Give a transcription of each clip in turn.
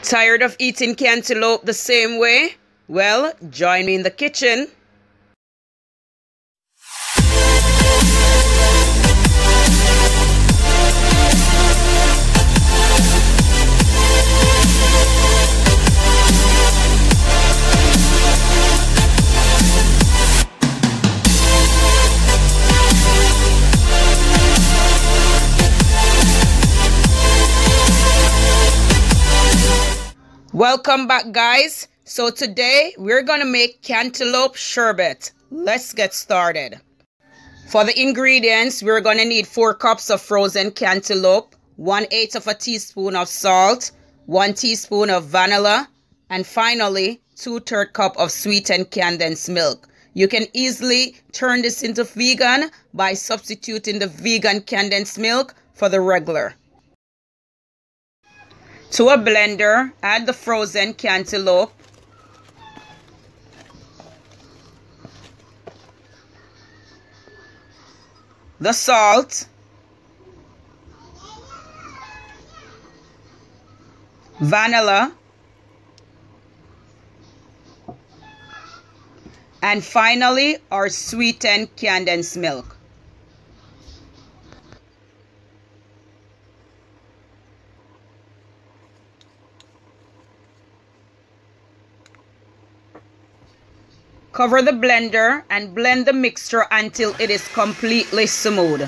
Tired of eating cantaloupe the same way? Well, join me in the kitchen. Welcome back, guys. So today we're gonna make cantaloupe sherbet. Let's get started. For the ingredients, we're gonna need 4 cups of frozen cantaloupe, 1/8 of a teaspoon of salt, 1 teaspoon of vanilla, and finally 2/3 cup of sweetened condensed milk. You can easily turn this into vegan by substituting the vegan condensed milk for the regular. To a blender, add the frozen cantaloupe, the salt, vanilla, and finally our sweetened condensed milk. Cover the blender and blend the mixture until it is completely smooth.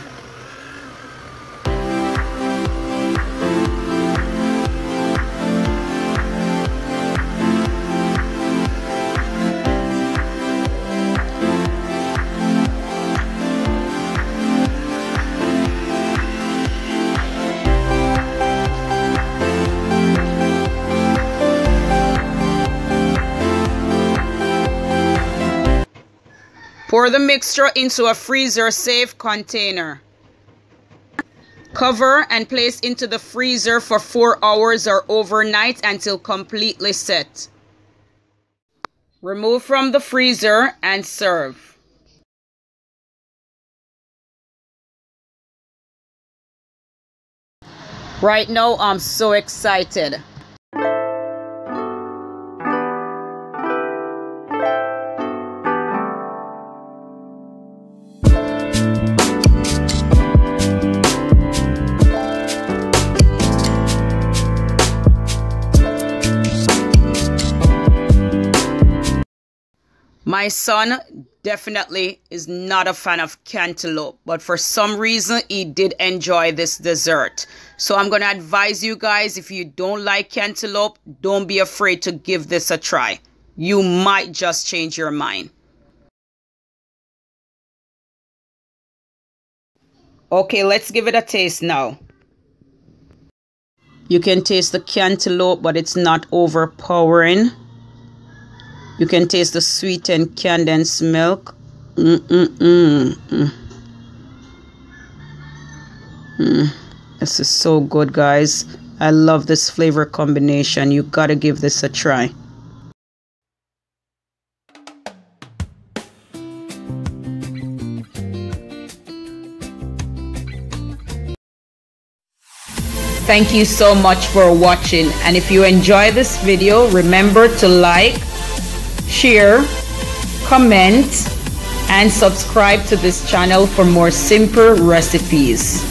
Pour the mixture into a freezer-safe container. Cover and place into the freezer for 4 hours or overnight until completely set. Remove from the freezer and serve. Right now, I'm so excited. My son definitely is not a fan of cantaloupe, but for some reason he did enjoy this dessert. So I'm going to advise you guys, if you don't like cantaloupe, don't be afraid to give this a try. You might just change your mind. Okay, let's give it a taste now. You can taste the cantaloupe, but it's not overpowering. You can taste the sweetened condensed milk. This is so good, guys. I love this flavor combination. You gotta give this a try. Thank you so much for watching. And if you enjoy this video, remember to like, share, comment, and subscribe to this channel for more simple recipes.